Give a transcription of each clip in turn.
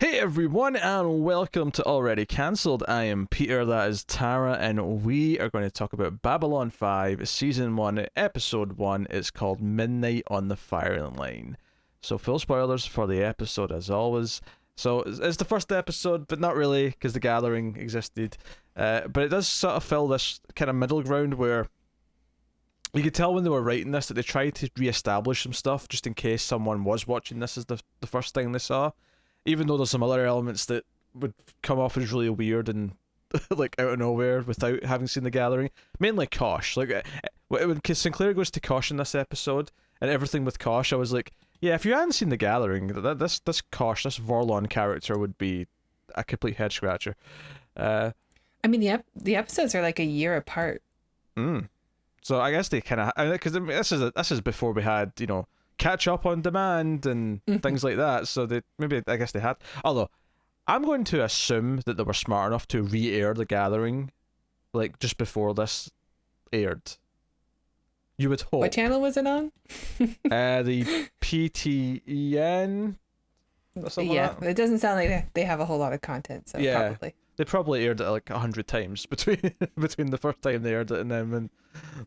Hey everyone, and welcome to Already Cancelled. I am Peter, that is Tara, and we are going to talk about Babylon 5, Season 1, Episode 1. It's called Midnight on the Firing Line. So, full spoilers for the episode as always. So, it's the first episode, but not really, because the gathering existed. But it does sort of fill this kind of middle ground where you could tell when they were writing this that they tried to re-establish some stuff just in case someone was watching this as the first thing they saw. Even though there's some other elements that would come off as really weird and like out of nowhere without having seen the gathering. Mainly Kosh. Like when Sinclair goes to Kosh in this episode and everything with Kosh, I was like, yeah, if you hadn't seen the gathering, this Kosh, this Vorlon character would be a complete head scratcher. I mean, the episodes are like a year apart. So I guess they kind of, because this is before we had, catch up on demand and things like that. So I guess they had. Although I'm going to assume that they were smart enough to re-air the gathering, like just before this aired. You would hope. What channel was it on? The PTEN. Yeah, it doesn't sound like they have a whole lot of content. So yeah, probably. They probably aired it like 100 times between the first time they aired it and then when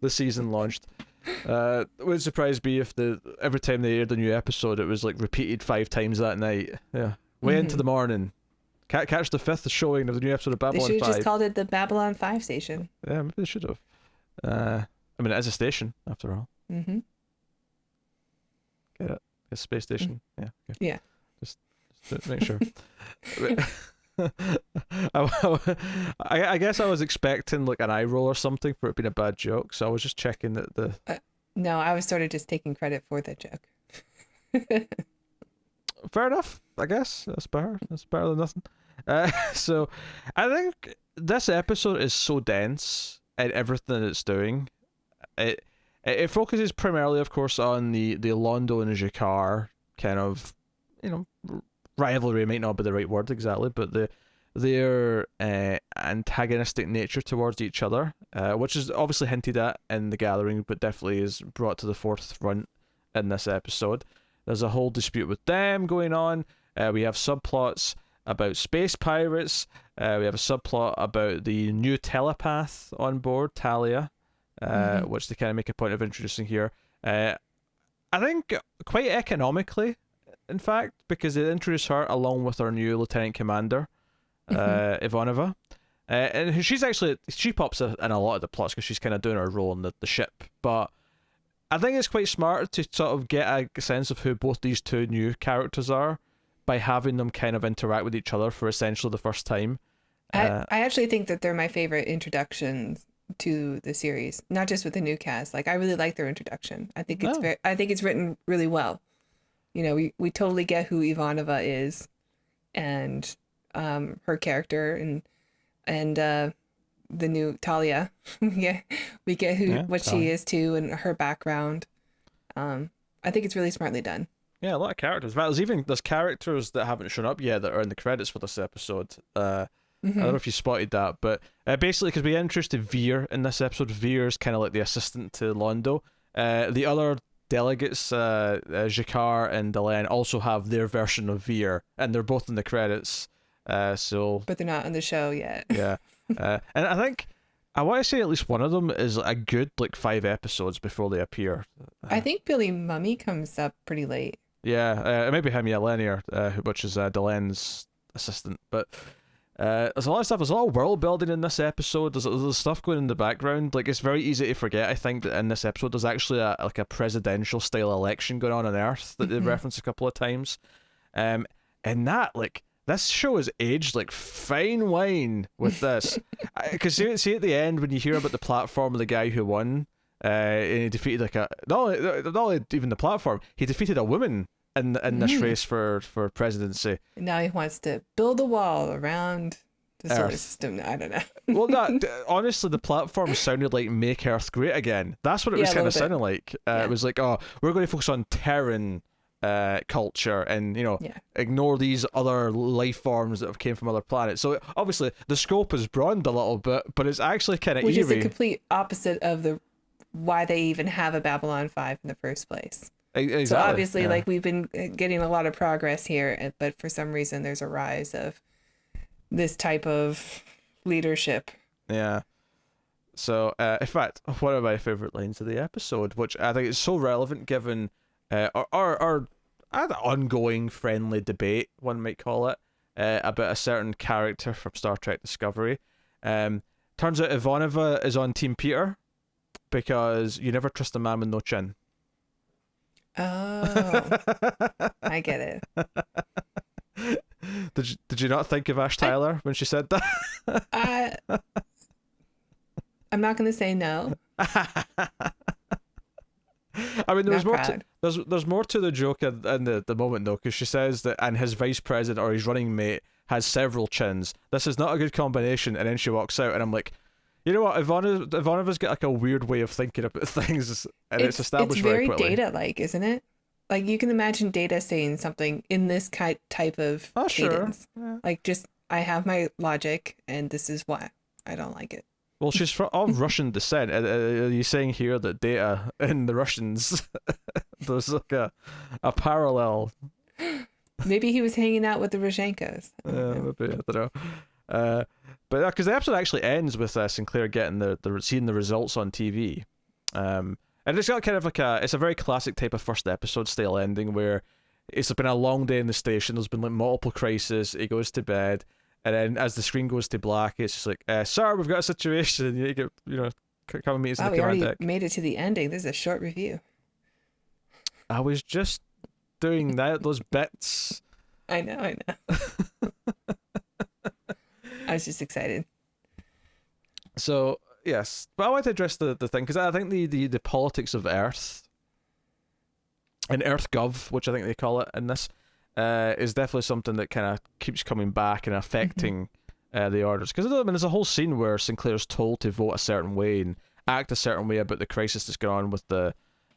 the season launched. It wouldn't surprise me if every time they aired a new episode it was like repeated 5 times that night. Yeah, way into the morning. Catch the 5th showing of the new episode of Babylon 5. They should have just called it the Babylon 5 station. Yeah, maybe they should have. I mean, it is a station after all. Get it? It's a space station. Yeah. Okay. Yeah. Just to make sure. I guess I was expecting like an eye roll or something for it being a bad joke, so I was just checking that the. No, I was sort of just taking credit for the joke. Fair enough, I guess. That's better. That's better than nothing. So, I think this episode is so dense in everything it's doing. It focuses primarily, of course, on the Londo and G'Kar kind of, rivalry might not be the right word exactly, but their antagonistic nature towards each other, which is obviously hinted at in the gathering, but definitely is brought to the forefront in this episode. There's a whole dispute with them going on. We have subplots about space pirates. We have a subplot about the new telepath on board, Talia, which they kind of make a point of introducing here. I think quite economically, in fact, because they introduce her along with our new lieutenant commander, Ivanova, and she pops in a lot of the plots because she's kind of doing her role in the ship. But I think it's quite smart to sort of get a sense of who both these two new characters are by having them kind of interact with each other for essentially the first time. I actually think that they're my favorite introductions to the series, not just with the new cast. Like, I really like their introduction. I think it's written really well. We totally get who Ivanova is, and her character, and the new Talia. Yeah, we get what she is too, and her background. I think it's really smartly done. Yeah, a lot of characters. There's characters that haven't shown up yet that are in the credits for this episode. I don't know if you spotted that, but basically, because we introduced Veer in this episode, Veer's kind of like the assistant to Londo. The other delegates, G'Kar and Delenn, also have their version of Veer, and they're both in the credits. But they're not on the show yet. Yeah, and I think I want to say at least one of them is a good 5 episodes before they appear. I think Billy Mummy comes up pretty late. Yeah, maybe him, yeah, Lenier, which is Delenn's assistant, but. There's a lot of stuff. There's a lot of world building in this episode. There's stuff going in the background. Like, it's very easy to forget, I think, that in this episode there's actually a presidential style election going on Earth that they reference a couple of times. And that, this show is aged like fine wine with this. Because see at the end when you hear about the platform of the guy who won, and he defeated not only even the platform, he defeated a woman in this race for presidency. Now he wants to build a wall around the solar system. I don't know. Well, honestly, the platform sounded like "Make Earth Great Again." That's what it was kind of sounding like. It was like, oh, we're going to focus on Terran culture and ignore these other life forms that have came from other planets. So obviously the scope is broadened a little bit, but it's actually kind of eerie. Which is the complete opposite of why they even have a Babylon 5 in the first place. Exactly. So obviously, like, we've been getting a lot of progress here, but for some reason there's a rise of this type of leadership. Yeah. So, in fact, one of my favorite lines of the episode, which I think is so relevant given our ongoing friendly debate, one might call it, about a certain character from Star Trek Discovery. Turns out Ivanova is on Team Peter because you never trust a man with no chin. Oh, I get it. Did you not think of Ash Tyler when she said that? I'm not going to say no. I mean, there's more to the joke in the moment though, because she says that, and his vice president or his running mate has several chins. This is not a good combination, and then she walks out, and I'm like, you know what, Ivanova's got like a weird way of thinking about things, and it's established very quickly. It's very Data-like, isn't it? Like, you can imagine Data saying something in this type of cadence. Sure. Yeah. Like, just, I have my logic, and this is why I don't like it. Well, she's of Russian descent. Are you saying here that Data and the Russians, there's like a parallel? Maybe he was hanging out with the Rozhenkos. Maybe, I don't know. But because the episode actually ends with Sinclair getting seeing the results on TV, and it's got kind of like it's a very classic type of first episode style ending where it's been a long day in the station. There's been like multiple crises. He goes to bed. And then as the screen goes to black, it's just like, sir, we've got a situation. You get, come and meet us in the command deck. We already made it to the ending. This is a short review. I was just doing those bits. I know. I was just excited. So, yes. But I want to address the thing, because I think the politics of Earth, and EarthGov, which I think they call it in this, is definitely something that kind of keeps coming back and affecting the orders. Because I mean, there's a whole scene where Sinclair's told to vote a certain way and act a certain way about the crisis that's going on with the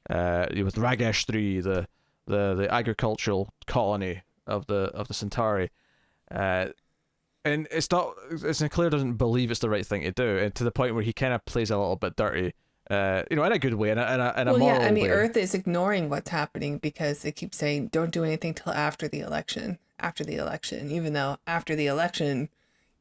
with Ragesh 3, the agricultural colony of the Centauri, and Sinclair doesn't believe it's the right thing to do, and to the point where he kind of plays a little bit dirty. In a good way, in a moral way. I mean, Earth is ignoring what's happening because it keeps saying, don't do anything till after the election, even though after the election,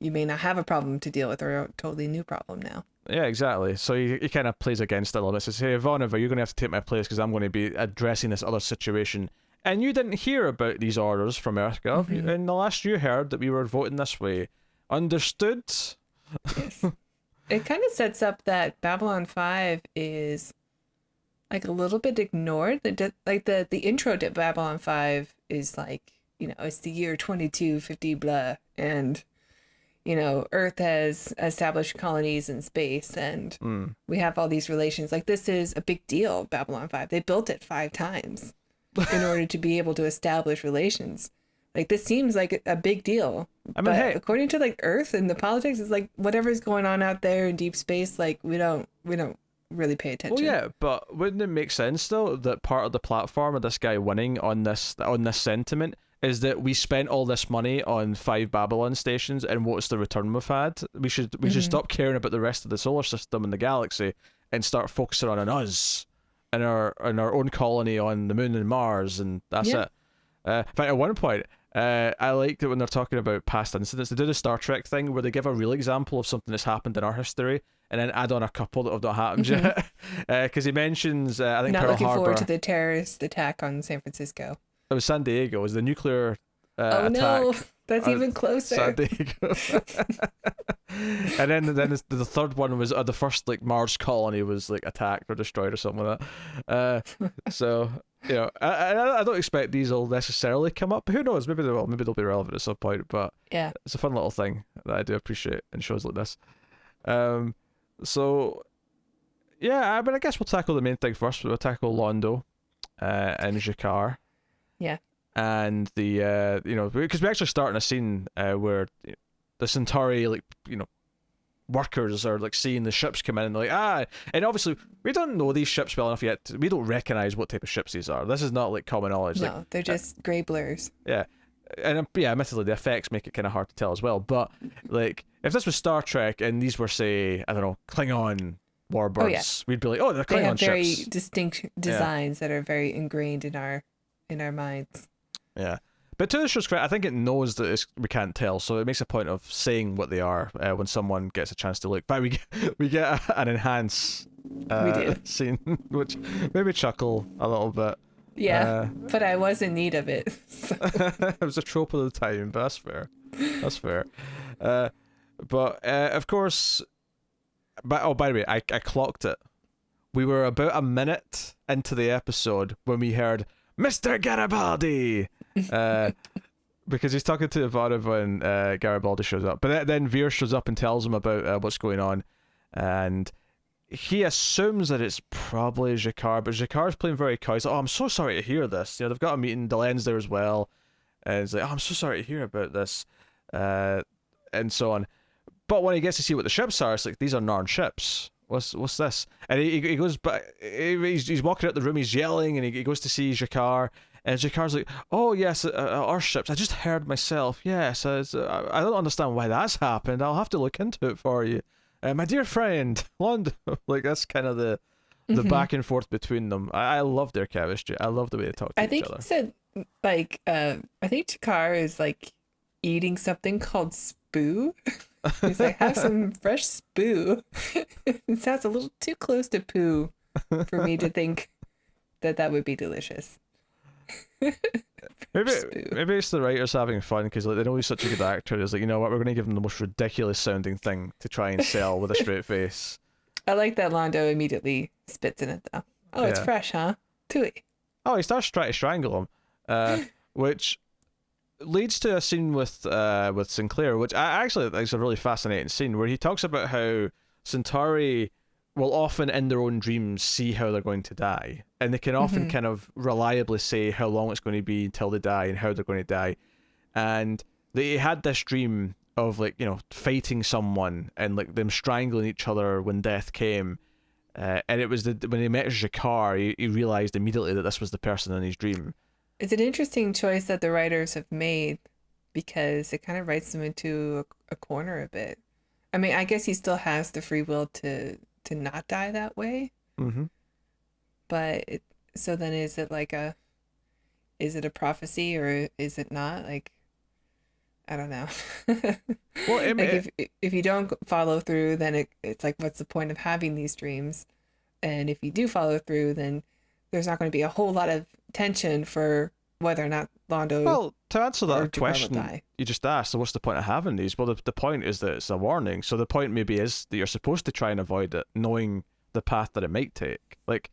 you may not have a problem to deal with or a totally new problem now. Yeah, exactly. So he kind of plays against it a little bit. Says, hey, Ivanova, you're going to have to take my place because I'm going to be addressing this other situation. And you didn't hear about these orders from EarthGov. In the last you heard that we were voting this way. Understood? Yes. It kind of sets up that Babylon 5 is like a little bit ignored. Like the intro to Babylon 5 is like, it's the year 2250 blah, and Earth has established colonies in space, and we have all these relations. Like, this is a big deal, Babylon 5. They built it 5 times in order to be able to establish relations. Like, this seems like a big deal. I mean, hey, according to like Earth and the politics, it's like whatever's going on out there in deep space, like we don't really pay attention. Well, yeah, but wouldn't it make sense though that part of the platform of this guy winning on this sentiment is that we spent all this money on 5 Babylon stations, and what's the return we've had? We should stop caring about the rest of the solar system and the galaxy and start focusing on us and our own colony on the moon and Mars, and that's it. In fact, at one point, I like that when they're talking about past incidents, they do the Star Trek thing where they give a real example of something that's happened in our history and then add on a couple that have not happened yet. Because he mentions, I think, not Pearl looking Harbor. Forward to the terrorist attack on San Francisco. It was San Diego. It was the nuclear oh attack. No, that's even closer. San Diego. And then the third one was the first like Mars colony was like attacked or destroyed or something like that. So. I don't expect these will necessarily come up, but who knows? Maybe they will. Maybe they'll be relevant at some point. But yeah, it's a fun little thing that I do appreciate in shows like this. So yeah, I guess we'll tackle the main thing first. We'll tackle Londo, and G'Kar. Yeah. And the because we actually start in a scene where the Centauri workers are like seeing the ships come in and they're like, and obviously we don't know these ships well enough yet. We don't recognize what type of ships these are. This is not like common knowledge. No, like, they're just grey blurs. Yeah. And admittedly the effects make it kind of hard to tell as well, but like if this was Star Trek and these were, say, I don't know, Klingon warbirds, we'd be like, oh, they're they have Klingon very ships. distinct designs that are very ingrained in our minds. Yeah. But to the show's credit, I think it knows that we can't tell, so it makes a point of saying what they are when someone gets a chance to look. But we get an enhance scene, which made me chuckle a little bit. Yeah, but I was in need of it. So. It was a trope of the time, but that's fair. That's fair. But of course, by the way, I clocked it. We were about a minute into the episode when we heard Mr. Garibaldi, because he's talking to Ivanova and Garibaldi shows up. But then Veer shows up and tells him about what's going on, and he assumes that it's probably G'Kar, but G'Kar's playing very coy. He's like, oh, I'm so sorry to hear this. You know, they've got a meeting, Delen's there as well, and he's like, oh, I'm so sorry to hear about this, and so on. But when he gets to see what the ships are, it's like, these are Narn ships. What's this? And he goes back. He's walking out the room. He's yelling, and he goes to see G'Kar. And G'Kar's like, "Oh yes, our ships. I just heard myself. Yes, I don't understand why that's happened. I'll have to look into it for you, my dear friend, Londo." Like that's kind of the back and forth between them. I love their chemistry. I love the way they talk to each other. I think he said like I think G'Kar is like eating something called spoo. He's like, have some fresh spoo. It sounds a little too close to poo for me to think that would be delicious. maybe it's the writers having fun because like they know he's such a good actor. It's like, you know what, we're going to give him the most ridiculous sounding thing to try and sell with a straight face. I like that Londo immediately spits in it though. Oh, it's fresh, huh? Tui. Oh, he starts trying to strangle him, which leads to a scene with Sinclair, which I actually think is a really fascinating scene where he talks about how Centauri will often in their own dreams see how they're going to die, and they can often kind of reliably say how long it's going to be until they die and how they're going to die. And they had this dream of like, you know, fighting someone and like them strangling each other when death came, and it was when he met G'Kar, he realized immediately that this was the person in his dream. It's an interesting choice that the writers have made because it kind of writes them into a corner a bit. I mean, I guess he still has the free will to not die that way. Mm-hmm. But so then is it a prophecy or is it not? Like, I don't know. Well, like if you don't follow through, then it's like, what's the point of having these dreams? And if you do follow through, then there's not going to be a whole lot of tension for whether or not Londo. Well, to answer that question you just asked, so what's the point of having these? Well, the point is that it's a warning. So the point maybe is that you're supposed to try and avoid it, knowing the path that it might take. Like,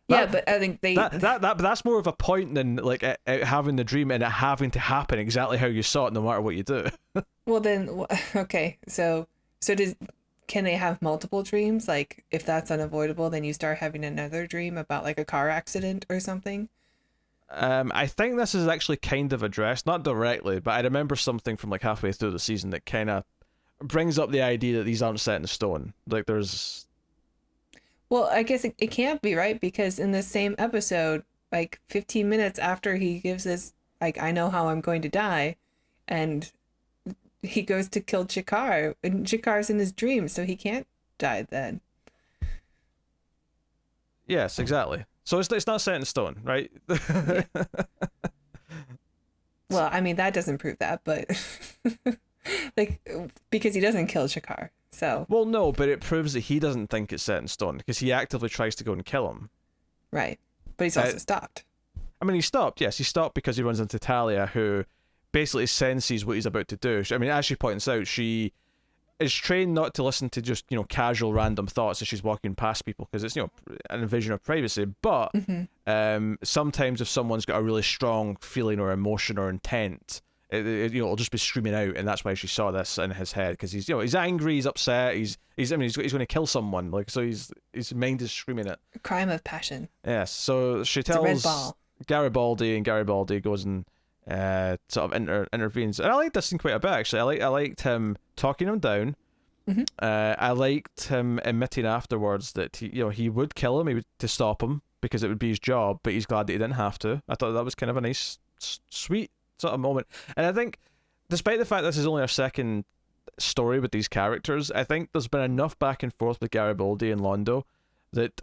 yeah, but I think but that's more of a point than like having the dream and it having to happen exactly how you saw it, no matter what you do. Well, then, okay, so can they have multiple dreams? Like, if that's unavoidable, then you start having another dream about like a car accident or something. I think this is actually kind of addressed, not directly, but I remember something from like halfway through the season that kind of brings up the idea that these aren't set in stone. Like there's... Well, I guess it can't be, right? Because in the same episode, like 15 minutes after he gives this, like, I know how I'm going to die, and he goes to kill G'Kar, and G'Kar's in his dream, so he can't die then. Yes, exactly. So it's not set in stone, right? Yeah. Well, I mean, that doesn't prove that, but like, because he doesn't kill G'Kar, so. Well, no, but it proves that he doesn't think it's set in stone because he actively tries to go and kill him. Right, but he's also stopped. I mean, he stopped. Yes, he stopped because he runs into Talia, who basically senses what he's about to do. I mean, as she points out, she is trained not to listen to just, you know, casual random thoughts as she's walking past people because it's, you know, an invasion of privacy. But sometimes if someone's got a really strong feeling or emotion or intent, you know, it'll just be screaming out, and that's why she saw this in his head because he's, you know, he's angry, he's upset, he's going to kill someone, like, so his mind is screaming it. A crime of passion. Yes, so she tells Garibaldi, and Garibaldi goes and sort of intervenes. And I liked this scene quite a bit, actually. I liked him talking him down. Mm-hmm. I liked him admitting afterwards that he would kill him, to stop him because it would be his job, but he's glad that he didn't have to. I thought that was kind of a nice, sweet sort of moment. And I think, despite the fact this is only our second story with these characters. I think there's been enough back and forth with Garibaldi and Londo that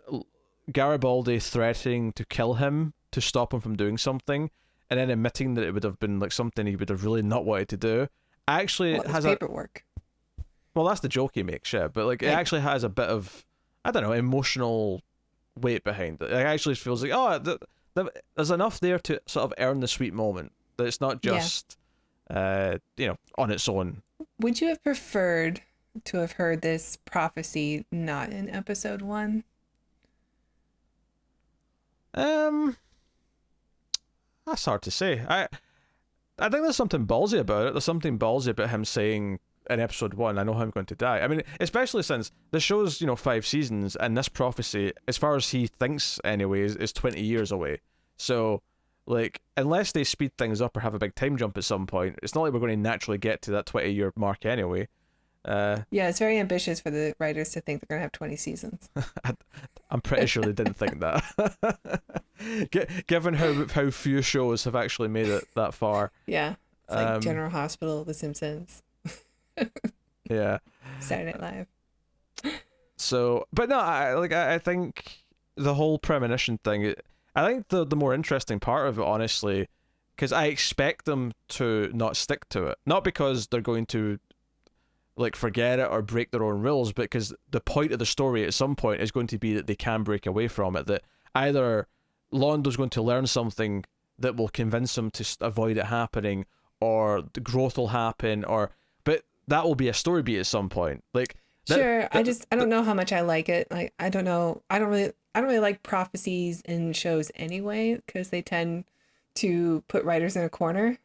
Garibaldi threatening to kill him to stop him from doing something, and then admitting that it would have been like something he would have really not wanted to do, actually has paperwork. Well, that's the joke he makes, yeah, but like it actually has a bit of, I don't know, emotional weight behind it. It actually feels like, oh, there's enough there to sort of earn the sweet moment. That it's not just, on its own. Would you have preferred to have heard this prophecy not in episode 1? That's hard to say. I think there's something ballsy about it. There's something ballsy about him saying in episode 1, I know how I'm going to die. I mean, especially since the show's, 5 seasons, and this prophecy, as far as he thinks anyway, is 20 years away. So, like, unless they speed things up or have a big time jump at some point, it's not like we're going to naturally get to that 20-year mark anyway. Yeah, it's very ambitious for the writers to think they're going to have 20 seasons. I'm pretty sure they didn't think that. Given how few shows have actually made it that far. Yeah, it's like General Hospital, The Simpsons. Yeah. Saturday Night Live. So, but no, I think the whole premonition thing, I think the more interesting part of it, honestly, because I expect them to not stick to it. Not because they're going to like forget it or break their own rules, but because the point of the story at some point is going to be that they can break away from it, that either Londo's going to learn something that will convince him to avoid it happening, or the growth will happen, but that will be a story beat at some point. Like, sure, I don't know how much I like it. Like, I don't know. I don't really like prophecies in shows anyway, because they tend to put writers in a corner.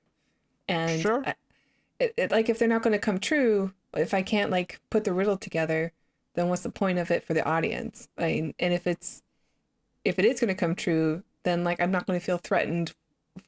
And sure. Like, if they're not going to come true, if I can't like put the riddle together, then what's the point of it for the audience? I mean, and if it is going to come true, then like I'm not going to feel threatened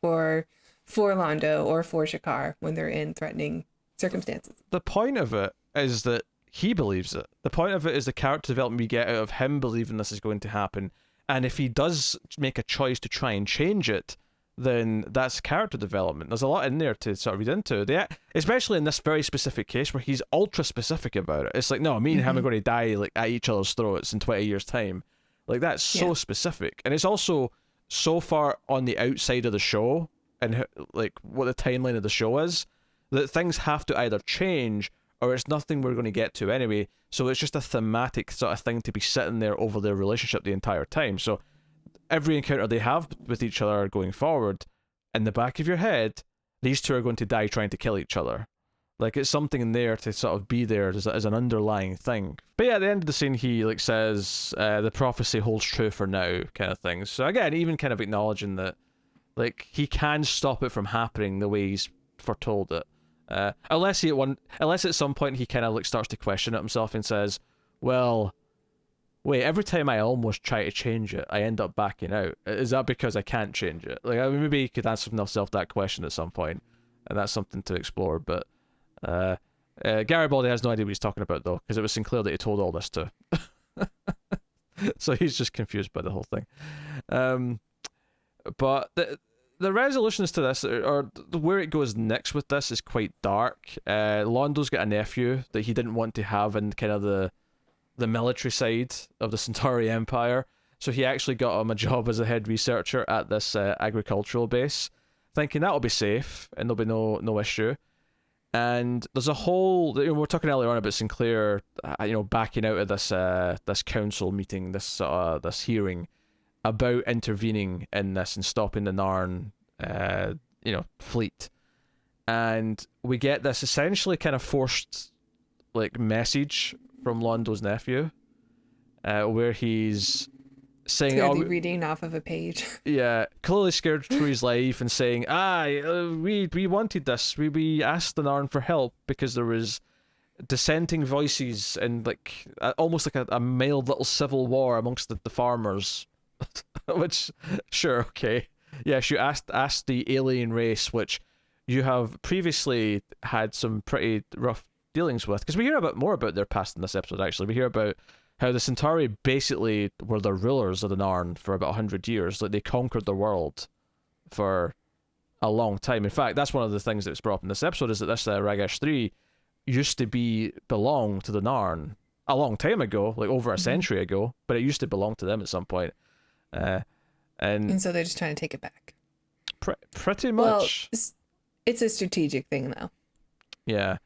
for Londo or for G'Kar when they're in threatening circumstances. The point of it is that he believes it. The point of it is the character development we get out of him believing this is going to happen. And if he does make a choice to try and change it, then that's character development. There's a lot in there to sort of read into. Especially in this very specific case where he's ultra specific about it. It's like, no, me and him are going to die like at each other's throats in 20 years' time. Like, that's so specific. And it's also so far on the outside of the show and like what the timeline of the show is, that things have to either change or it's nothing we're going to get to anyway. So it's just a thematic sort of thing to be sitting there over their relationship the entire time. So every encounter they have with each other going forward, in the back of your head, these two are going to die trying to kill each other. Like, it's something in there to sort of be there as an underlying thing. But yeah, at the end of the scene, he like says, the prophecy holds true for now, kind of thing. So again, even kind of acknowledging that, like, he can stop it from happening the way he's foretold it. Unless at some point he kind of like starts to question it himself and says, well, wait, every time I almost try to change it, I end up backing out. Is that because I can't change it? Like, I mean, maybe he could answer himself that question at some point, and that's something to explore. But Garibaldi has no idea what he's talking about, though, because it was Sinclair that he told all this to. So he's just confused by the whole thing. But the resolutions to this, or where it goes next with this, is quite dark. Londo's got a nephew that he didn't want to have in kind of the military side of the Centauri Empire, so he actually got him a job as a head researcher at this agricultural base, thinking that'll be safe and there'll be no issue. And there's a whole, we were talking earlier on about Sinclair, backing out of this council meeting, this hearing about intervening in this and stopping the Narn, fleet. And we get this essentially kind of forced, like, message from Londo's nephew, where he's saying, clearly reading off of a page. Yeah, clearly scared for his life and saying, we wanted this. We asked the Narn for help because there was dissenting voices and like almost like a mild little civil war amongst the farmers. Which, sure, okay. Yes, you asked the alien race, which you have previously had some pretty rough dealings with, because we hear more about their past in this episode. Actually, we hear about how the Centauri basically were the rulers of the Narn for about 100 years. Like, they conquered the world for a long time. In fact, that's one of the things that was brought up in this episode, is that this Ragash 3 used to belong to the Narn a long time ago, like over a century ago, but it used to belong to them at some point. And so they're just trying to take it back. Pretty much. Well, it's a strategic thing, though. Yeah.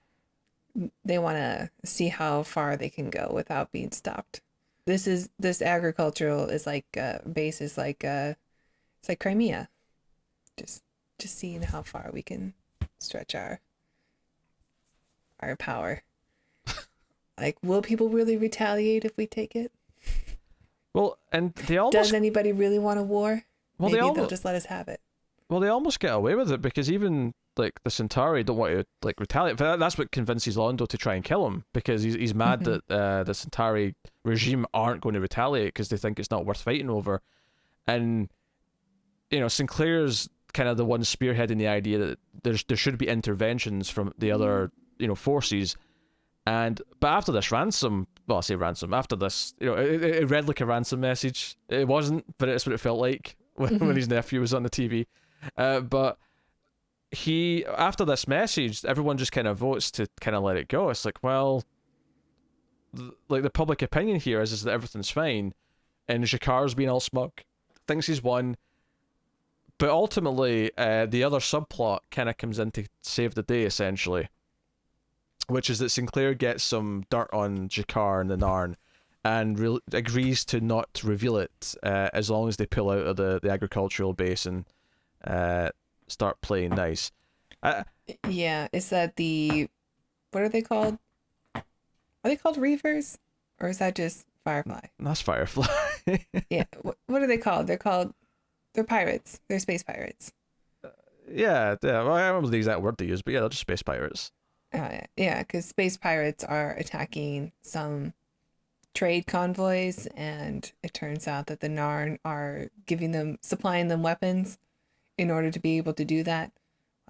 They want to see how far they can go without being stopped. This agricultural is like base is like it's like Crimea. Just seeing how far we can stretch our power. Like, will people really retaliate if we take it? Well, and they almost... Does anybody really want a war? Well, Maybe they'll just let us have it. Well, they almost get away with it because even like the Centauri don't want to like retaliate. That's what convinces Londo to try and kill him, because he's mad that the Centauri regime aren't going to retaliate because they think it's not worth fighting over. And Sinclair's kind of the one spearheading the idea that there should be interventions from the other forces. But after this ransom, well, I say ransom, after this, it read like a ransom message. It wasn't, but it's what it felt like when his nephew was on the TV. But after this message, everyone just kind of votes to kind of let it go. It's like, well, like the public opinion here is that everything's fine, and G'Kar's being all smug, thinks he's won. But ultimately, the other subplot kind of comes in to save the day, essentially, which is that Sinclair gets some dirt on G'Kar and the Narn, and agrees to not reveal it as long as they pull out of the agricultural base and start playing nice. Yeah, is that what are they called? Are they called Reavers? Or is that just Firefly? That's Firefly. Yeah, what are they called? They're pirates. They're space pirates. Yeah. Well, I don't remember the exact word they use, but yeah, they're just space pirates. Yeah, because space pirates are attacking some trade convoys, and it turns out that the Narn are supplying them weapons in order to be able to do that.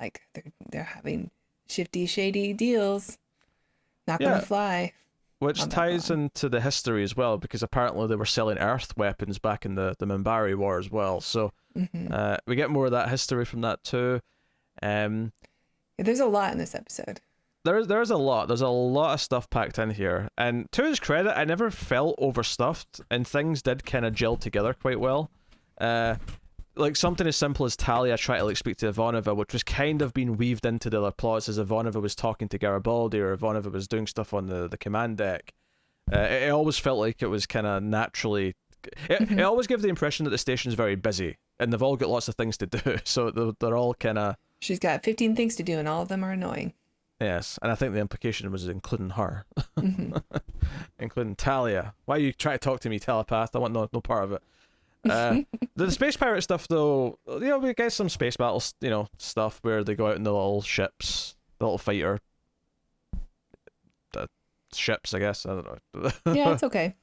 Like, they're having shady deals. Not gonna fly. Which ties into the history as well, because apparently they were selling Earth weapons back in the Minbari War as well. So we get more of that history from that too. There's a lot in this episode. There's a lot. There's a lot of stuff packed in here. And to his credit, I never felt overstuffed, and things did kind of gel together quite well. Like something as simple as Talia trying to like speak to Ivanova, which was kind of being weaved into the other plots as Ivanova was talking to Garibaldi, or Ivanova was doing stuff on the command deck. It always felt like it was kind of naturally... It always gave the impression that the station's very busy, and they've all got lots of things to do, so they're all kind of... She's got 15 things to do, and all of them are annoying. Yes, and I think the implication was including her. Including Talia. Why are you trying to talk to me, telepath? I want no part of it. The space pirate stuff, though, we get some space battles, stuff where they go out in the little ships, the little fighter ships, I guess. I don't know. Yeah, it's okay.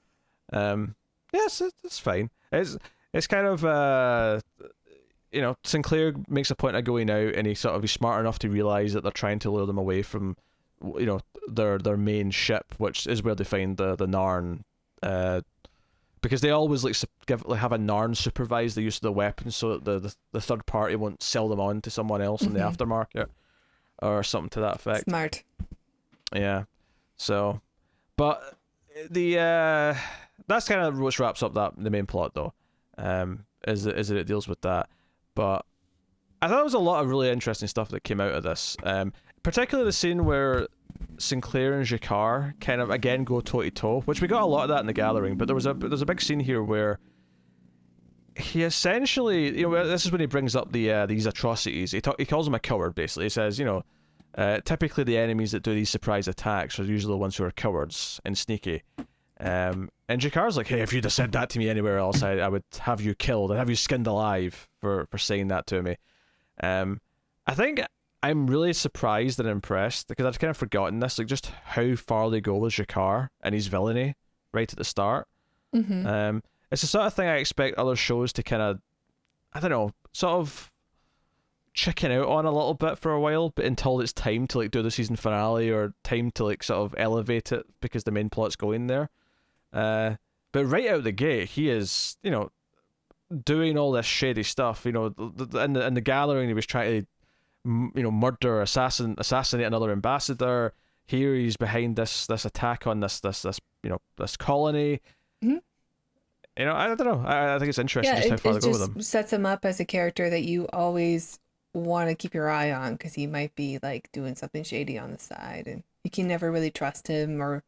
Yes, it's fine. It's kind of Sinclair makes a point of going out, and he's smart enough to realize that they're trying to lure them away from, their main ship, which is where they find the Narn. Because they always have a Narn supervise the use of the weapons, so that the third party won't sell them on to someone else in the aftermarket or something to that effect. Smart. Yeah. So, but that's kind of what wraps up the main plot, though. Is that it deals with that. But I thought there was a lot of really interesting stuff that came out of this. Particularly the scene where Sinclair and G'Kar kind of again go toe to toe, which we got a lot of that in The Gathering, but there's a big scene here where he essentially, this is when he brings up these atrocities. He calls him a coward, basically. He says, typically the enemies that do these surprise attacks are usually the ones who are cowards and sneaky. And G'Kar's like, hey, if you'd have said that to me anywhere else, I would have you killed. I'd have you skinned alive for saying that to me. I think I'm really surprised and impressed, because I'd kind of forgotten this, like just how far they go with G'Kar and his villainy right at the start. It's the sort of thing I expect other shows to kind of, I don't know, sort of chicken out on a little bit for a while, but until it's time to do the season finale, or time to sort of elevate it because the main plot's going there. But right out the gate, he is, doing all this shady stuff. In the Gathering, he was trying to, murder, assassinate another ambassador. here he's behind this attack on this this colony. Mm-hmm. I don't know. I think it's interesting just how far they go with him. Sets him up as a character that you always want to keep your eye on, because he might be like doing something shady on the side, and you can never really trust him or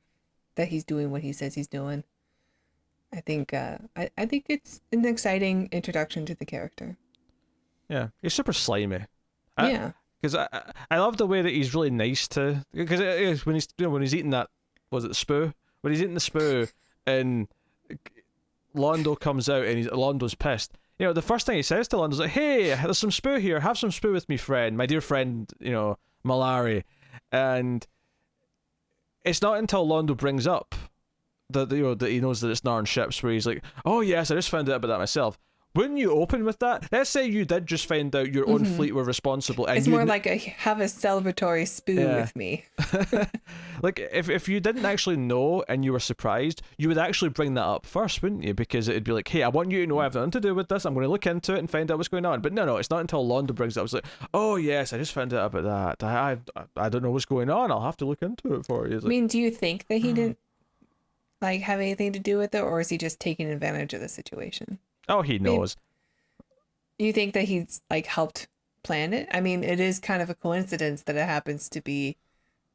that he's doing what he says he's doing. I think I think it's an exciting introduction to the character. Yeah, he's super slimy. Yeah, because I love the way that he's really nice to, because when he's eating that, was it the spoo? When he's eating the spoo and Londo comes out and Londo's pissed. The first thing he says to Londo's like, "Hey, there's some spoo here. Have some spoo with me, friend. My dear friend, Malari." And it's not until Londo brings up that he knows that it's Narn ships, where he's like, "Oh yes, I just found out about that myself." Wouldn't you open with that? Let's say you did just find out your own fleet were responsible. And it's more like have a celebratory spoo with me. Like, if you didn't actually know and you were surprised, you would actually bring that up first, wouldn't you? Because it'd be like, hey, I want you to know I have nothing to do with this. I'm going to look into it and find out what's going on. But no, it's not until Londo brings it up. It's like, oh yes, I just found out about that. I don't know what's going on. I'll have to look into it for you. Like, I mean, do you think that he didn't like have anything to do with it, or is he just taking advantage of the situation? Oh, he knows. You think that he's like helped plan it? I mean, it is kind of a coincidence that it happens to be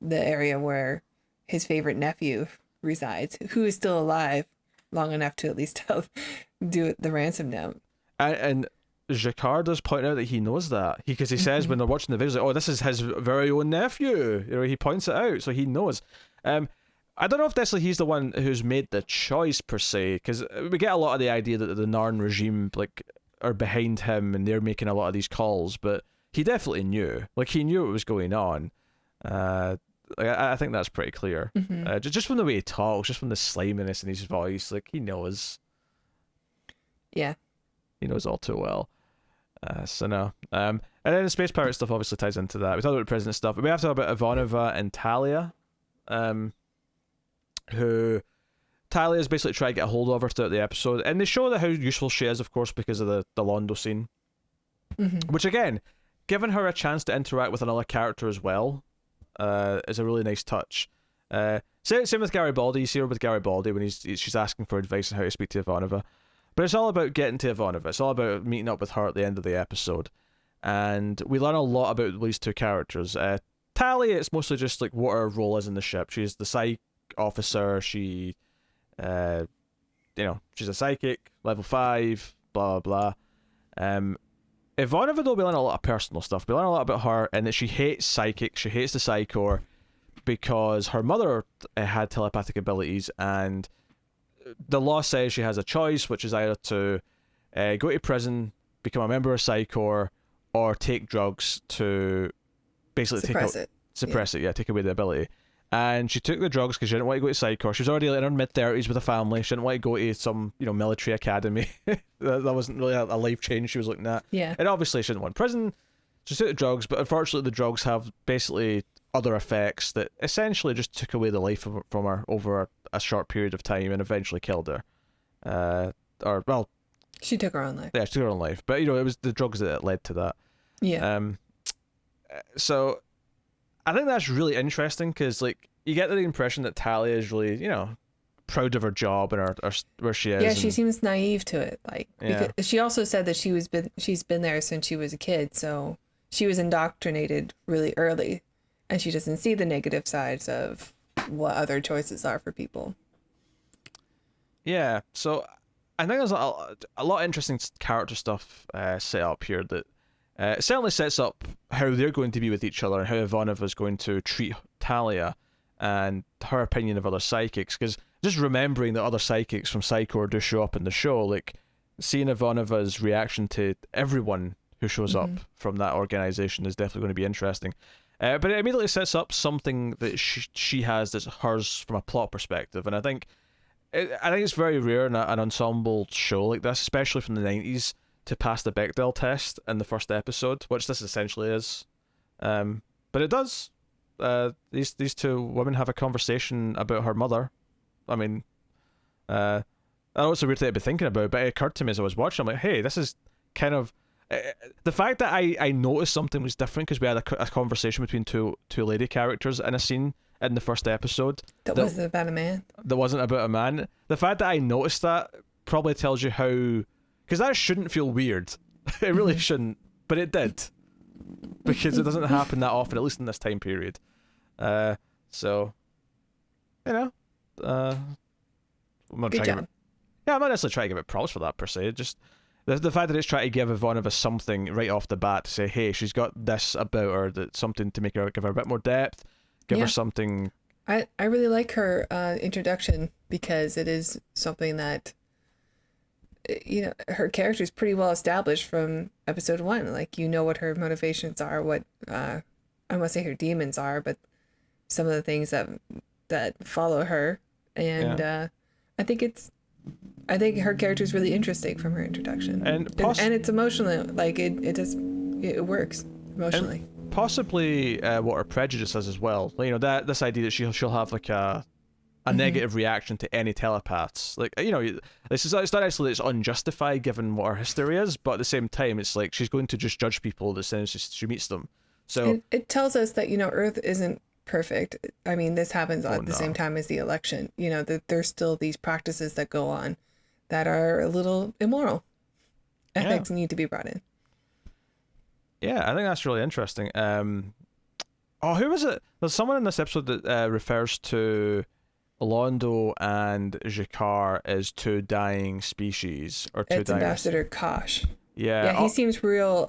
the area where his favorite nephew resides, who is still alive long enough to at least do the ransom note. And G'Kar does point out that he knows that. Because he says when they're watching the video, like, oh, this is his very own nephew. He points it out, so he knows. I don't know if necessarily he's the one who's made the choice per se, because we get a lot of the idea that the Narn regime are behind him and they're making a lot of these calls, but he definitely knew. Like, he knew what was going on. I think that's pretty clear. Just from the way he talks, just from the sliminess in his voice, like, he knows. Yeah. He knows all too well. So no. And then the space pirate stuff obviously ties into that. We talked about president stuff, but we have to talk about Ivanova and Talia. Who Talia is basically trying to get a hold of her throughout the episode, and they show that how useful she is, of course, because of the Londo scene. Which, again, giving her a chance to interact with another character as well is a really nice touch. Same with Garibaldi. You see her with Garibaldi when she's asking for advice on how to speak to Ivanova. But it's all about getting to Ivanova. It's all about meeting up with her at the end of the episode. And we learn a lot about these two characters. Talia, it's mostly just like what her role is in the ship. She's the psych officer. She she's a psychic, level 5, blah blah. Ivanova, though, we learn a lot of personal stuff. We learn a lot about her, and that she hates psychics. She hates the Psi Corps because her mother had telepathic abilities, and the law says she has a choice, which is either to go to prison, become a member of Psi Corps, or take drugs to basically suppress it, take away the ability. And she took the drugs because she didn't want to go to Psi Corps. She was already in her mid-30s with a family. She didn't want to go to some, military academy. that wasn't really a life change she was looking at. Yeah. And obviously she didn't want prison. She took the drugs, but unfortunately the drugs have basically other effects that essentially just took away the life from her over a short period of time and eventually killed her. She took her own life. Yeah, she took her own life. But, it was the drugs that led to that. Yeah. So I think that's really interesting because, you get the impression that Talia is really, proud of her job and her where she is. Yeah, she seems naive to it. Because she also said that she's been there since she was a kid, so she was indoctrinated really early, and she doesn't see the negative sides of what other choices are for people. Yeah, so I think there's a lot of interesting character stuff set up here that certainly sets up how they're going to be with each other and how Ivanova is going to treat Talia and her opinion of other psychics. Because just remembering that other psychics from Psi Corps do show up in the show, seeing Ivanova's reaction to everyone who shows up from that organization is definitely going to be interesting. But it immediately sets up something that she has that's hers from a plot perspective, and I think it's very rare in an ensemble show like this, especially from the 90s, to pass the Bechdel test in the first episode, which this essentially is. But it does. These two women have a conversation about her mother. I mean, I know it's a weird thing to be thinking about, but it occurred to me as I was watching, I'm like, hey, this is kind of... the fact that I noticed something was different because we had a conversation between two lady characters in a scene in the first episode. That wasn't about a man. That wasn't about a man. The fact that I noticed that probably tells you how... Because that shouldn't feel weird. It really shouldn't. But it did. Because it doesn't happen that often, at least in this time period. So, you know... I'm not Good job. I'm not necessarily trying to give it props for that, per se. Just the fact that it's trying to give Ivanova something right off the bat to say, hey, she's got this about her, that something to make her, give her a bit more depth, give her something... I really like her introduction, because it is something that, you know, her character is pretty well established from episode 1. Like, you know what her motivations are, what I don't want to say her demons are, but some of the things that follow her, and I think her character is really interesting from her introduction, and it's emotional. Like it works emotionally. And possibly what her prejudice is as well. Like, you know, that this idea that she'll have like a negative reaction to any telepaths. Like, you know, it's not actually that it's unjustified given what her history is, but at the same time, it's like she's going to just judge people as soon as she meets them. So it tells us that, you know, Earth isn't perfect. I mean, this happens at the same time as the election. You know, that there's still these practices that go on that are a little immoral. Ethics need to be brought in. Yeah, I think that's really interesting. Who was it? There's someone in this episode that refers to Londo and G'Kar as two dying species, or two it's dying... Ambassador Kosh. Yeah, he seems real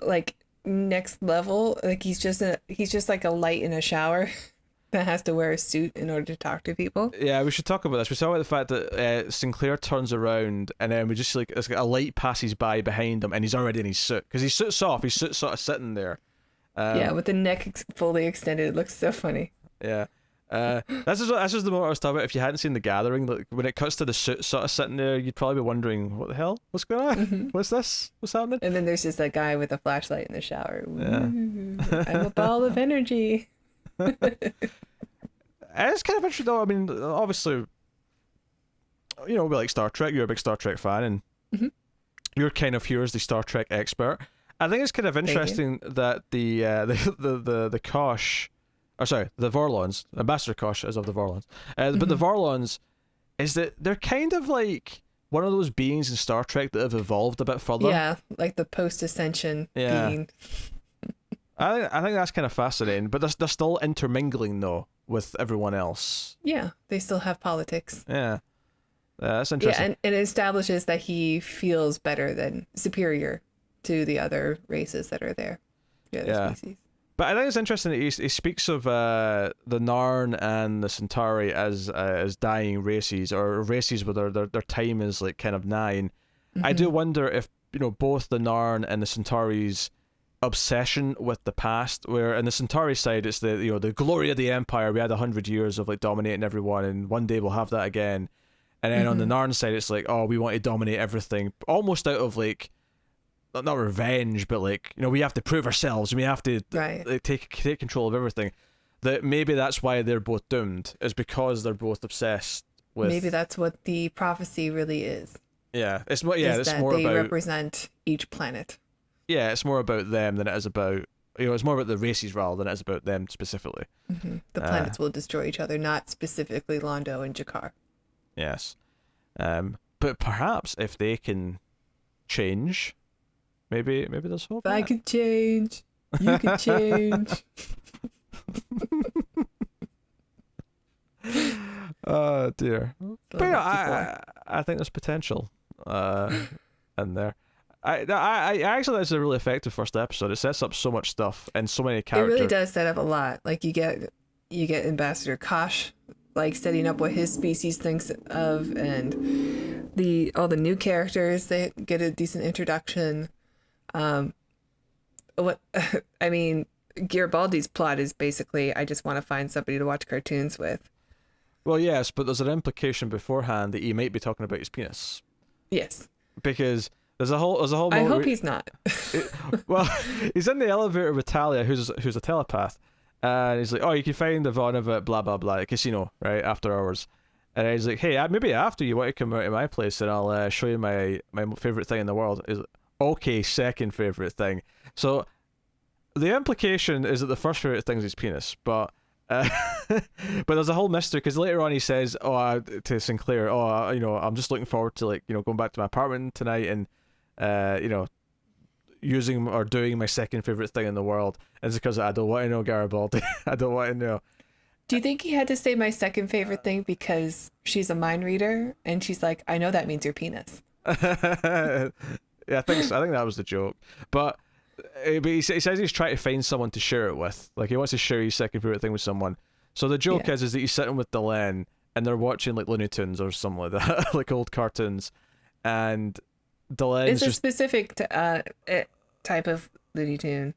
like next level. Like he's just like a light in a shower that has to wear a suit in order to talk to people. Yeah, we should talk about this. We talk about the fact that Sinclair turns around and then we just see, like, it's like a light passes by behind him and he's already in his suit, because his suit's off. His suit's sort of sitting there. With the neck fully extended. It looks so funny. Yeah. This is the moment I was talking about. If you hadn't seen The Gathering, like, when it cuts to the suit sort of sitting there, you'd probably be wondering, what the hell? What's going on? What's this? What's happening? And then there's just that guy with a flashlight in the shower. Yeah. I'm a ball of energy. It's kind of interesting though. I mean, obviously, you know, we like Star Trek. You're a big Star Trek fan, and you're kind of here as the Star Trek expert. I think it's kind of interesting that the Kosh, or sorry, the Vorlons, Ambassador Kosh is of the Vorlons, but the Vorlons is that they're kind of like one of those beings in Star Trek that have evolved a bit further. Yeah, like the post-ascension being. I think that's kind of fascinating, but they're still intermingling though with everyone else. Yeah, they still have politics. Yeah, that's interesting. Yeah, and it establishes that he feels better than superior to the other races that are there, the other species. But I think it's interesting that he speaks of the Narn and the Centauri as dying races, or races where their time is like kind of nigh. And I do wonder if, you know, both the Narn and the Centauri's obsession with the past, where in the Centauri side it's the, you know, the glory of the Empire, we had 100 years of like dominating everyone, and one day we'll have that again. And then on the Narn side it's like, oh, we want to dominate everything, almost out of like, not revenge, but like, you know, we have to prove ourselves and we have to like, take control of everything. That maybe that's why they're both doomed, is because they're both obsessed with... Maybe that's what the prophecy really is. Yeah, it's more. Yeah, it's more they about... represent each planet. Yeah, it's more about them than it is about... You know, it's more about the races rather than it is about them specifically. The planets will destroy each other, not specifically Londo and G'Kar. Yes. But perhaps if they can change... Maybe there's hope. If I could change, you could change. Oh dear. But yeah, I think there's potential in there. I actually think it's a really effective first episode. It sets up so much stuff and so many characters. It really does set up a lot. Like you get Ambassador Kosh, like setting up what his species thinks of, and all the new characters, they get a decent introduction. Garibaldi's plot is basically, I just want to find somebody to watch cartoons with. Well, yes, but there's an implication beforehand that he might be talking about his penis. Yes. Because there's a whole I hope he's not. Well, he's in the elevator with Talia, who's a telepath, and he's like, oh, you can find Ivanova at blah blah blah, a casino, right, after hours. And he's like, hey, maybe after you want to come out to my place and I'll show you my favorite thing in the world. He's like, okay, second favorite thing. So the implication is that the first favorite thing is his penis, but but there's a whole mystery because later on he says, to Sinclair, I'm just looking forward to going back to my apartment tonight and using or doing my second favorite thing in the world. And it's because I don't want to know Garibaldi. I don't want to know. Do you think he had to say my second favorite thing because she's a mind reader and she's like, I know that means your penis? Yeah, I think that was the joke. But he says he's trying to find someone to share it with. Like, he wants to share his second favorite thing with someone. So the joke is that he's sitting with Delenn and they're watching like Looney Tunes or something like that, like old cartoons. And Delenn's it's a specific type of Looney Tune.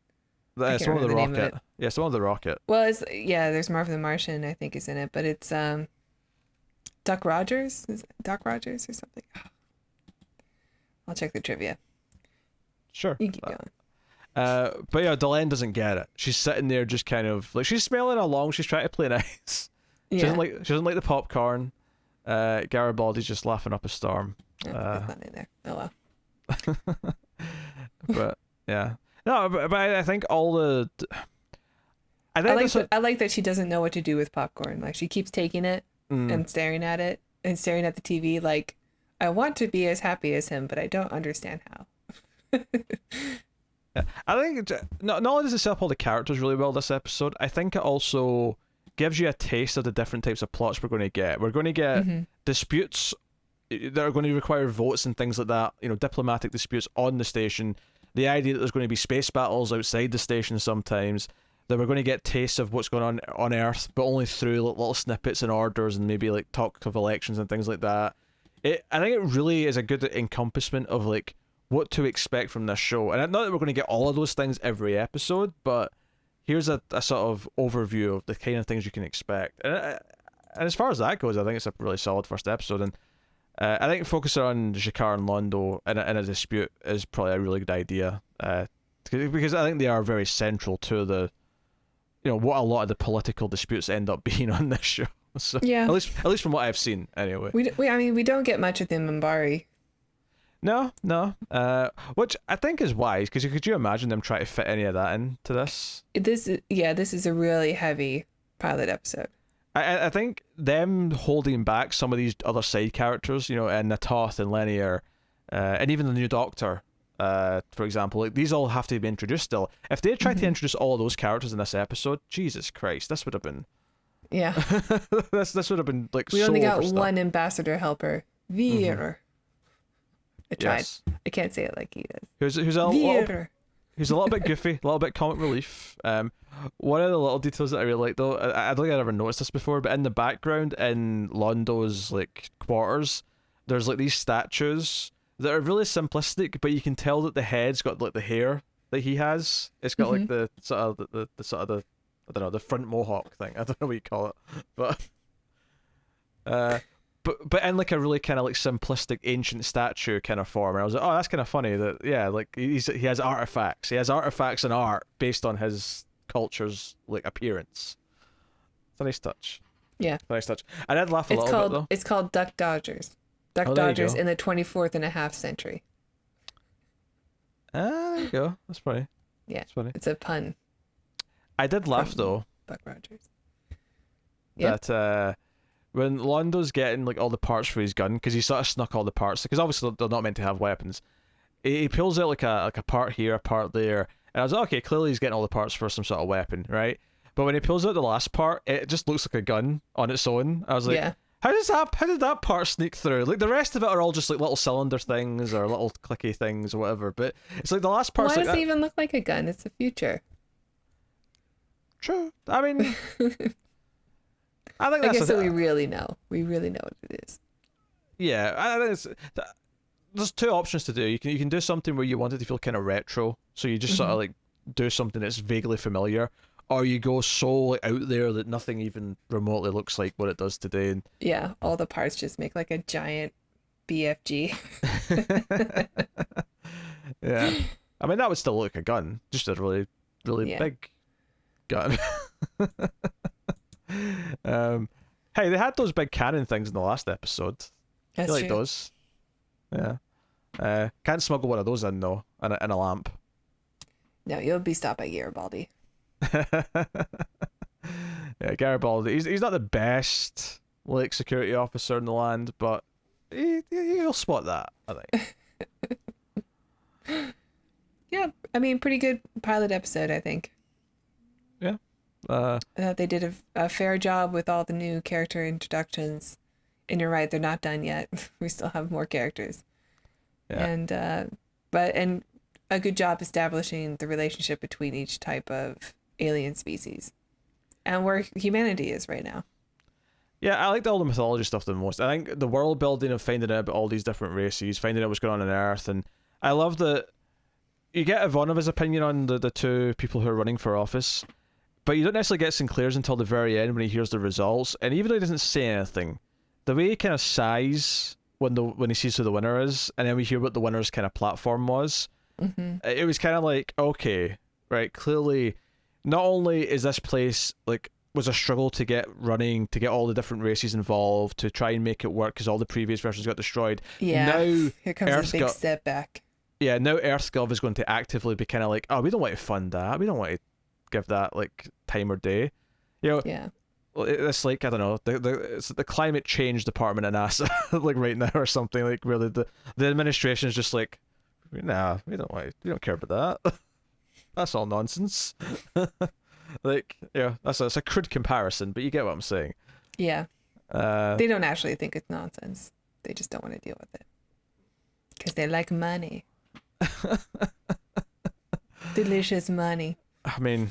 It's one of the Rocket. Yeah, it's one of the Rocket. Well, there's Marvin the Martian, I think, is in it, but it's Duck Rogers. Is it Doc Rogers or something? I'll check the trivia. Sure. You keep going. But yeah, Delenn doesn't get it. She's sitting there just kind of like she's smelling along. She's trying to play nice. She doesn't like the popcorn. Garibaldi's just laughing up a storm. There's nothing there. Oh well. But yeah, no, but I think all the. I like that she doesn't know what to do with popcorn. Like, she keeps taking it and staring at it and staring at the TV. Like, I want to be as happy as him, but I don't understand how. Yeah. I think not only does it set up all the characters really well this episode, I think it also gives you a taste of the different types of plots we're going to get. We're going to get disputes that are going to require votes and things like that, diplomatic disputes on the station. The idea that there's going to be space battles outside the station sometimes, that we're going to get tastes of what's going on Earth, but only through little snippets and orders and maybe like talk of elections and things like that. I think it really is a good encompassment of like what to expect from this show. And not that we're going to get all of those things every episode, but here's a sort of overview of the kind of things you can expect. And as far as that goes, I think it's a really solid first episode. And I think focusing on G'Kar and Londo in a dispute is probably a really good idea. Because I think they are very central to the, what a lot of the political disputes end up being on this show. So, yeah. At least from what I've seen, anyway. We don't get much of the Minbari. No. Which I think is wise, because could you imagine them trying to fit any of that into this? This is a really heavy pilot episode. I think them holding back some of these other side characters, and Natoth and Lenier, and even the new Doctor, for example, like these all have to be introduced still. If they had tried to introduce all of those characters in this episode, Jesus Christ, this would have been. Yeah. this would have been like. We so only got overstuffed. one ambassador helper, Vir. I tried. Yes. I can't say it like he does. Who's a little bit goofy, a little bit comic relief. One of the little details that I really like, though, I don't think I'd ever noticed this before, but in the background in Londo's like quarters, there's like these statues that are really simplistic, but you can tell that the head's got like the hair that he has. It's got like the sort of the I don't know, the front mohawk thing. I don't know what you call it, but in like a really kind of like simplistic ancient statue kind of form. And I was like, oh, that's kind of funny that like he has artifacts. He has artifacts and art based on his culture's like appearance. It's a nice touch. Yeah, it's a nice touch. I did laugh a little bit though. It's called Duck Dodgers. Duck Dodgers in the 24th and a half century. There you go. That's funny. Yeah, that's funny. It's a pun. I did laugh though. Buck Rogers. Yeah. That when Londo's getting like all the parts for his gun, because he sort of snuck all the parts, because obviously they're not meant to have weapons. He pulls out like a part here, a part there, and I was like, okay, clearly he's getting all the parts for some sort of weapon, right? But when he pulls out the last part, it just looks like a gun on its own. I was like, yeah. How did that part sneak through? Like the rest of it are all just like little cylinder things or little clicky things or whatever. But it's like the last part. Why does it even look like a gun? It's the future. True. I mean, I think that's. I guess that we really know. We really know what it is. Yeah, I think there's two options to do. You can do something where you want it to feel kind of retro, so you just sort of like do something that's vaguely familiar. Or you go so out there that nothing even remotely looks like what it does today. And yeah, all the parts just make like a giant BFG. Yeah. I mean, that would still look like a gun. Just a really, really big gun. Hey, they had those big cannon things in the last episode. That's like true. those. Yeah. Can't smuggle one of those in, though, in a lamp. No, you'll be stopped by Garibaldi. Yeah, Garibaldi. He's not the best like security officer in the land, but he'll spot that, I think. Yeah, I mean, pretty good pilot episode, I think. Yeah. They did a fair job with all the new character introductions. And you're right, they're not done yet. We still have more characters. Yeah. And a good job establishing the relationship between each type of alien species and where humanity is right now. Yeah, I liked all the mythology stuff the most. I think the world building of finding out about all these different races, finding out what's going on Earth, and I love that you get Ivanova's opinion on the two people who are running for office, but you don't necessarily get Sinclair's until the very end when he hears the results, and even though he doesn't say anything, the way he kind of sighs when he sees who the winner is, and then we hear what the winner's kind of platform was, it was kind of like, okay, right, clearly, not only is this place, like, was a struggle to get running, to get all the different races involved, to try and make it work, because all the previous versions got destroyed. Yeah, now here comes a big step back. Yeah, now EarthGov is going to actively be kind of like, oh, we don't want to fund that, we don't want to give that, like, time or day. You know, yeah. It's like, I don't know, it's the climate change department in NASA, like right now or something. Like really, the administration is just like, nah, we don't care about that. That's all nonsense. Like, yeah, that's a crude comparison, but you get what I'm saying. Yeah. They don't actually think it's nonsense. They just don't want to deal with it because they like money. Delicious money. I mean,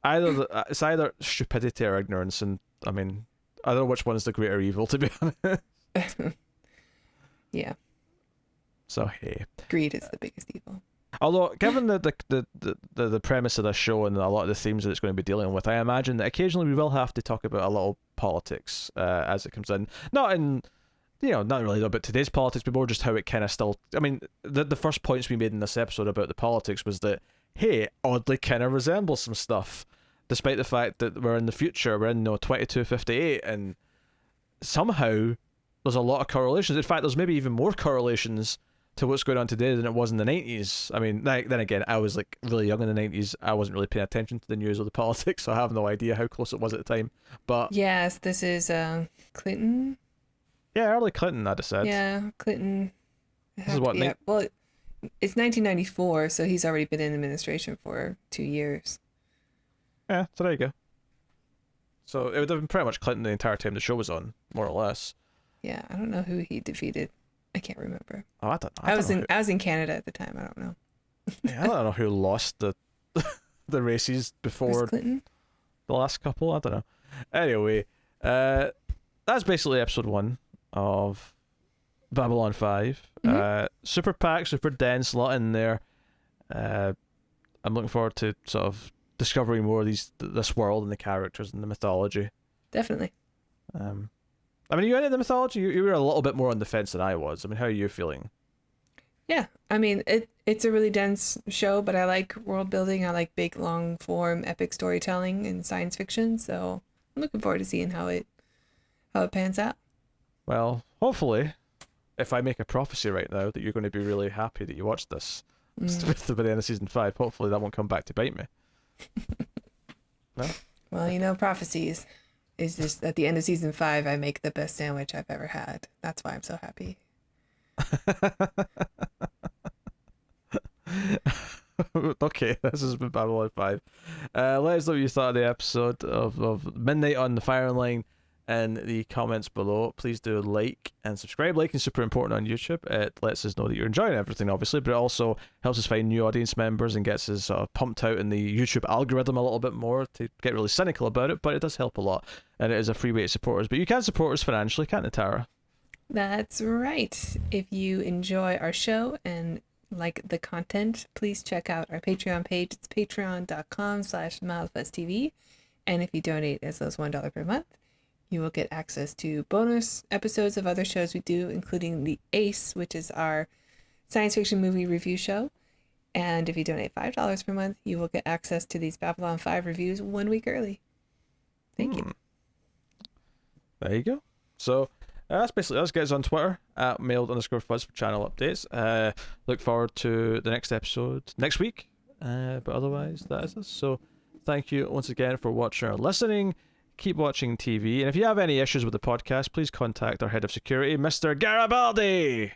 it's either stupidity or ignorance, and I mean, I don't know which one is the greater evil, to be honest. Yeah. So hey, greed is the biggest evil. Although, given the premise of this show and a lot of the themes that it's going to be dealing with, I imagine that occasionally we will have to talk about a little politics as it comes in. Not really about today's politics, but more just how it kind of still. I mean, the first points we made in this episode about the politics was that, hey, oddly kind of resembles some stuff, despite the fact that we're in the future, we're in 2258, and somehow there's a lot of correlations. In fact, there's maybe even more correlations to what's going on today than it was in the 90s. I mean, then again, I was like really young in the 90s. I wasn't really paying attention to the news or the politics, so I have no idea how close it was at the time. But yes, this is Clinton. Yeah, early Clinton, I'd have said. Yeah, Clinton. This is what? Yeah, well, it's 1994, so he's already been in administration for 2 years. Yeah, so there you go. So it would have been pretty much Clinton the entire time the show was on, more or less. Yeah, I don't know who he defeated. I can't remember. Oh, I don't know. I was in Canada at the time. I don't know. Yeah, I don't know who lost the races before Clinton? The last couple. I don't know. Anyway, that's basically episode 1 of Babylon 5. Super packed, super dense, a lot in there. I'm looking forward to sort of discovering more of this world and the characters and the mythology. Definitely. I mean, you into the mythology? You were a little bit more on the fence than I was. I mean, how are you feeling? Yeah, I mean, it's a really dense show, but I like world building. I like big, long form, epic storytelling and science fiction. So I'm looking forward to seeing how it pans out. Well, hopefully, if I make a prophecy right now that you're going to be really happy that you watched this by the end of season 5, hopefully that won't come back to bite me. No? Well, prophecies is just at the end of season 5, I make the best sandwich I've ever had. That's why I'm so happy. Okay, this has been Babylon 5. Let us know what you thought of the episode of Midnight on the Firing Line in the comments below. Please do like and subscribe. Liking is super important on YouTube. It lets us know that you're enjoying everything, obviously, but it also helps us find new audience members and gets us pumped out in the YouTube algorithm a little bit more, to get really cynical about it, but it does help a lot, and it is a free way to support us. But you can support us financially, can't you, Tara? That's right. If you enjoy our show and like the content, please check out our Patreon page. It's patreon.com/MildFuzzTV. And if you donate as low as $1 per month, you will get access to bonus episodes of other shows we do, including the Ace, which is our science fiction movie review show. And if you donate $5 per month, you will get access to these Babylon 5 reviews 1 week early. Thank you. There you go. So that's basically us. Get us on Twitter at mailed_fuzz for channel updates. Look forward to the next episode next week. But otherwise, that is us. So thank you once again for watching or listening. Keep watching TV. And if you have any issues with the podcast, please contact our head of security, Mr. Garibaldi.